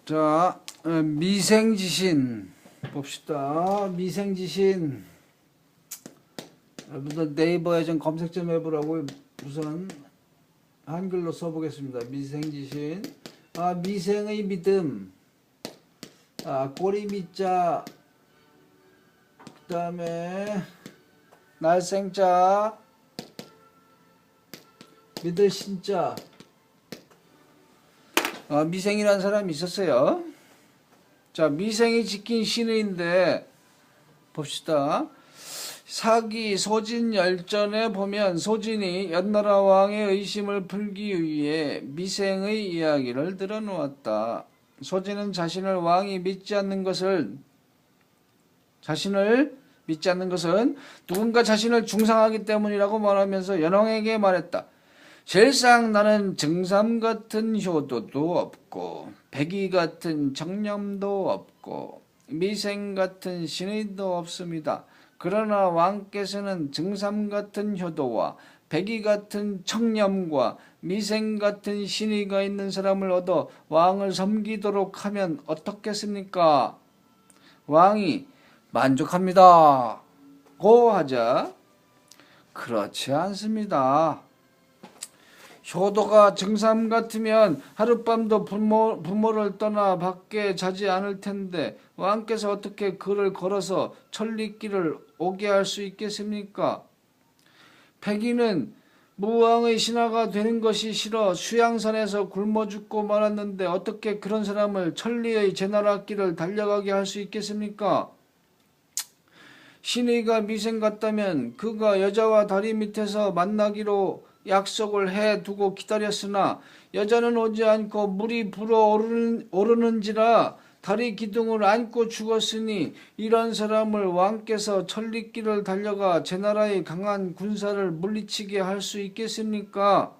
자, 미생지신 봅시다. 미생지신. 여러분들 네이버에 좀 검색 좀 해보라고 우선 한글로 써보겠습니다. 미생지신. 미생의 믿음. 꼬리 밑자. 그 다음에 날생자. 믿을 신자. 미생이라는 사람이 있었어요. 자, 미생이 지킨 신의인데 봅시다. 사기 소진 열전에 보면 소진이 연나라 왕의 의심을 풀기 위해 미생의 이야기를 들어놓았다. 소진은 자신을 믿지 않는 것은 누군가 자신을 중상하기 때문이라고 말하면서 연홍에게 말했다. 실상 나는 정삼 같은 효도도 없고 백의 같은 청렴도 없고 미생 같은 신의도 없습니다. 그러나 왕께서는 정삼 같은 효도와 백의 같은 청렴과 미생 같은 신의가 있는 사람을 얻어 왕을 섬기도록 하면 어떻겠습니까? 왕이 만족합니다. 고 하자. 그렇지 않습니다. 효도가 정삼 같으면 하룻밤도 부모를 떠나 밖에 자지 않을 텐데 왕께서 어떻게 글을 걸어서 천리길을 오게 할 수 있겠습니까? 백의는 무왕의 신하가 되는 것이 싫어 수양산에서 굶어 죽고 말았는데 어떻게 그런 사람을 천리의 제나라 길을 달려가게 할 수 있겠습니까? 신의가 미생 같다면 그가 여자와 다리 밑에서 만나기로 약속을 해두고 기다렸으나 여자는 오지 않고 물이 불어오르는지라 다리 기둥을 안고 죽었으니 이런 사람을 왕께서 천리길을 달려가 제나라의 강한 군사를 물리치게 할 수 있겠습니까?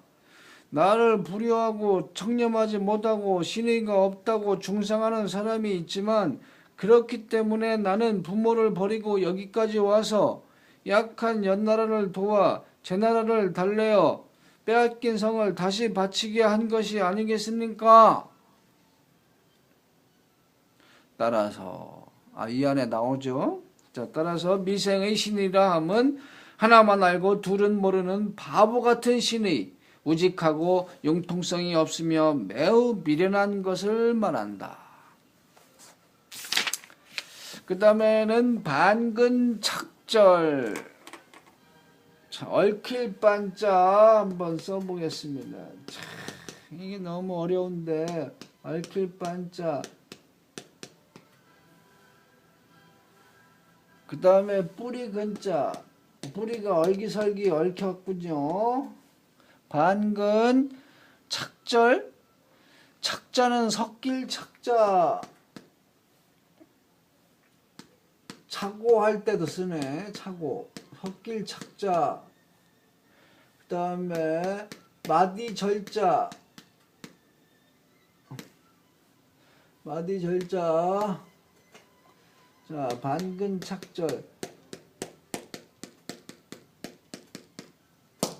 나를 불효하고 청렴하지 못하고 신의가 없다고 중상하는 사람이 있지만 그렇기 때문에 나는 부모를 버리고 여기까지 와서 약한 연나라를 도와 제나라를 달래어 빼앗긴 성을 다시 바치게 한 것이 아니겠습니까? 따라서 이 안에 나오죠. 자, 따라서 미생의 신이라 함은 하나만 알고 둘은 모르는 바보 같은 신의, 우직하고 융통성이 없으며 매우 미련한 것을 말한다. 그 다음에는 반근착절. 자, 얽힐 반자 한번 써보겠습니다. 참, 이게 너무 어려운데 얽힐 반자. 그 다음에 뿌리 근자. 뿌리가 얼기설기 얽혔군요. 반근 착절. 착자는 섞일 착자. 차고 할 때도 쓰네. 차고. 섞일 착자. 그 다음에 마디 절자. 마디 절자. 자, 반근 착절.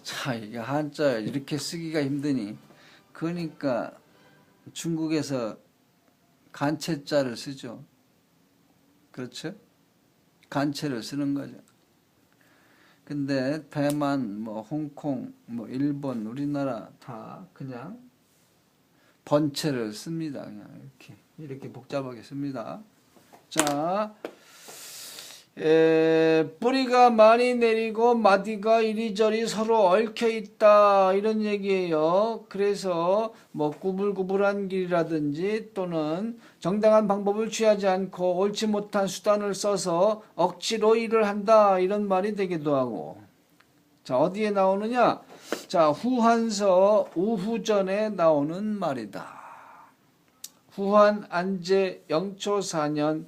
자, 이게 한자 이렇게 쓰기가 힘드니. 그러니까 중국에서 간체자를 쓰죠. 그렇죠? 간체를 쓰는 거죠. 근데 대만, 홍콩, 일본, 우리나라 다 그냥 번체를 씁니다. 그냥 이렇게 복잡하게 씁니다. 자, 뿌리가 많이 내리고 마디가 이리저리 서로 얽혀 있다 이런 얘기예요. 그래서 구불구불한 길이라든지 또는 정당한 방법을 취하지 않고 옳지 못한 수단을 써서 억지로 일을 한다 이런 말이 되기도 하고. 자, 어디에 나오느냐? 자, 후한서 우후전에 나오는 말이다. 후한 안제 영초 4년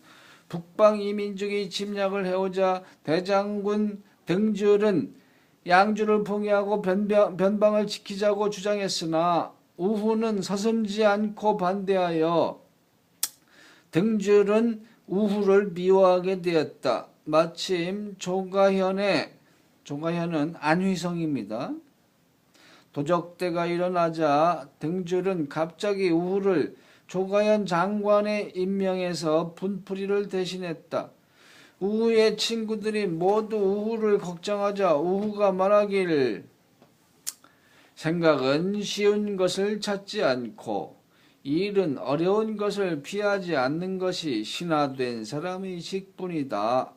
북방 이민족이 침략을 해오자 대장군 등줄은 양주를 봉해하고 변방을 지키자고 주장했으나 우후는 서슴지 않고 반대하여 등줄은 우후를 미워하게 되었다. 마침 조가현은 안휘성입니다. 도적대가 일어나자 등줄은 갑자기 우후를 조가연 장관의 임명에서 분풀이를 대신했다. 우후의 친구들이 모두 우후를 걱정하자 우후가 말하길 생각은 쉬운 것을 찾지 않고 일은 어려운 것을 피하지 않는 것이 신하된 사람의 식뿐이다.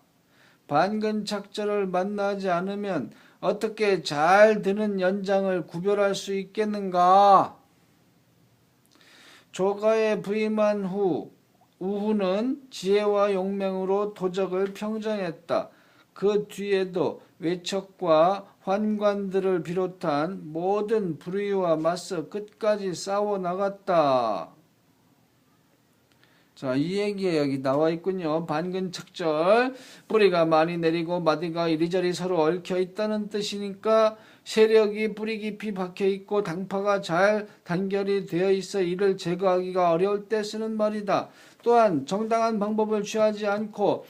반근착절을 만나지 않으면 어떻게 잘 드는 연장을 구별할 수 있겠는가? 조가에 부임한 후 우후는 지혜와 용맹으로 도적을 평정했다. 그 뒤에도 외척과 환관들을 비롯한 모든 불의와 맞서 끝까지 싸워 나갔다. 자, 이 얘기에 여기 나와 있군요. 반근착절, 뿌리가 많이 내리고 마디가 이리저리 서로 얽혀 있다는 뜻이니까 세력이 뿌리 깊이 박혀 있고 당파가 잘 단결이 되어 있어 이를 제거하기가 어려울 때 쓰는 말이다. 또한 정당한 방법을 취하지 않고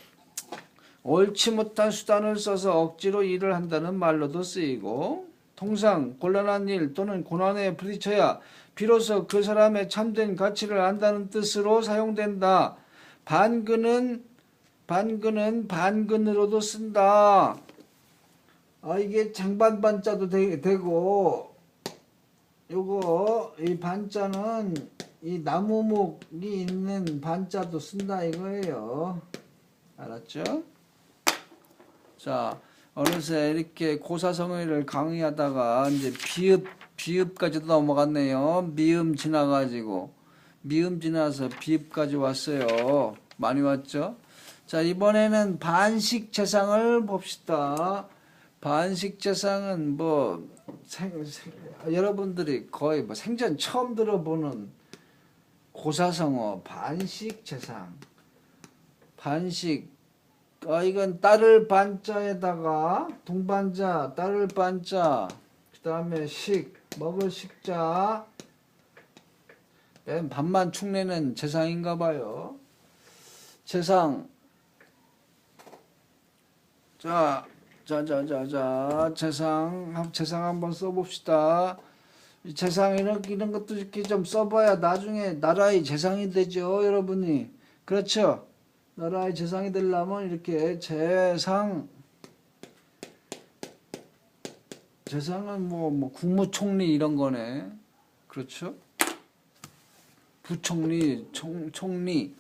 옳지 못한 수단을 써서 억지로 일을 한다는 말로도 쓰이고, 통상 곤란한 일 또는 고난에 부딪혀야 비로소 그 사람의 참된 가치를 안다는 뜻으로 사용된다. 반근은 반근으로도 쓴다. 이게 장반반자도 되고, 요거 이 반자는 이 나무목이 있는 반자도 쓴다 이거예요. 알았죠? 자, 어느새 이렇게 고사성어를 강의하다가 이제 비읍까지도 넘어갔네요. 미음 지나가지고 미음 지나서 비읍까지 왔어요. 많이 왔죠? 자, 이번에는 반식재상을 봅시다. 반식재상은 여러분들이 거의 생전 처음 들어보는 고사성어 반식재상. 반식, 이건 따를 반자에다가 동반자, 따를 반자, 그 다음에 식, 먹을 식자, 반만 축내는 재상인가 봐요. 재상. 재상 한번 써봅시다. 재상 이런 것도 이렇게 좀 써봐야 나중에 나라의 재상이 되죠, 여러분이. 그렇죠? 나라의 재상이 되려면 이렇게 재상은 국무총리 이런 거네. 그렇죠? 부총리, 총리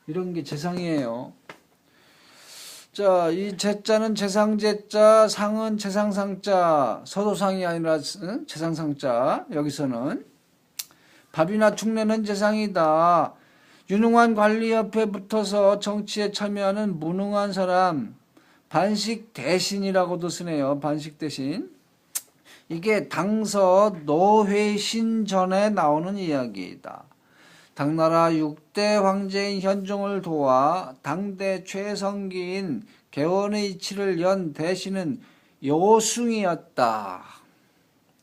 이런 게 재상이에요. 자, 이 재자는 재상재자, 상은 재상상자, 서도상이 아니라 재상상자. 여기서는 밥이나 축내는 재상이다. 유능한 관리 옆에 붙어서 정치에 참여하는 무능한 사람, 반식 대신이라고도 쓰네요. 반식 대신. 이게 당서 노회신 전에 나오는 이야기이다. 당나라 6대 황제인 현종을 도와 당대 최성기인 개원의 치를 연 대신은 요숭이었다.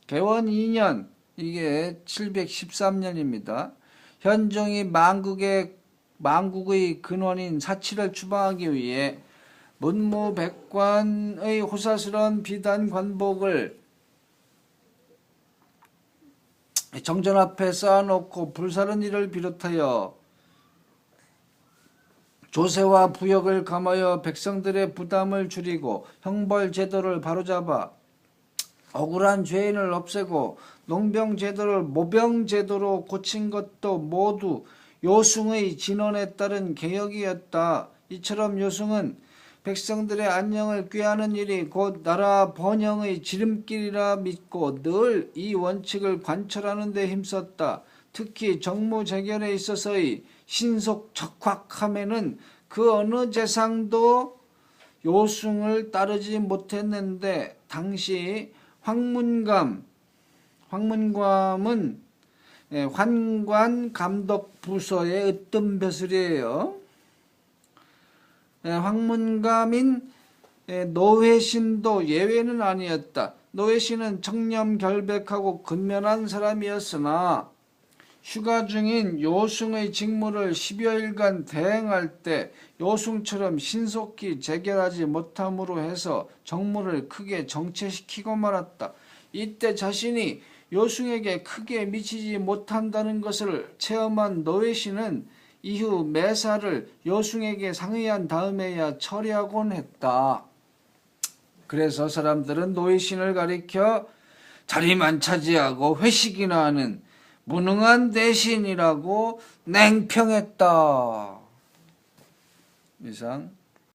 개원 2년, 이게 713년입니다. 현종이 망국의 근원인 사치를 추방하기 위해 문무백관의 호사스러운 비단 관복을 정전 앞에 쌓아놓고 불사른 일을 비롯하여 조세와 부역을 감하여 백성들의 부담을 줄이고 형벌 제도를 바로잡아 억울한 죄인을 없애고 농병 제도를 모병 제도로 고친 것도 모두 요숭의 진언에 따른 개혁이었다. 이처럼 요숭은 백성들의 안녕을 꾀하는 일이 곧 나라 번영의 지름길이라 믿고 늘 이 원칙을 관철하는 데 힘썼다. 특히 정무재결에 있어서의 신속적확함에는 그 어느 재상도 요숭을 따르지 못했는데, 당시 황문감은 환관감독부서의 으뜸 벼슬이에요. 황문감인 노회신도 예외는 아니었다. 노회신은 청렴결백하고 근면한 사람이었으나 휴가 중인 요숭의 직무를 10여일간 대행할 때 요숭처럼 신속히 재결하지 못함으로 해서 정무를 크게 정체시키고 말았다. 이때 자신이 요승에게 크게 미치지 못한다는 것을 체험한 노예신은 이후 매사를 요승에게 상의한 다음에야 처리하곤 했다. 그래서 사람들은 노예신을 가리켜 자리만 차지하고 회식이나 하는 무능한 대신이라고 냉평했다. 이상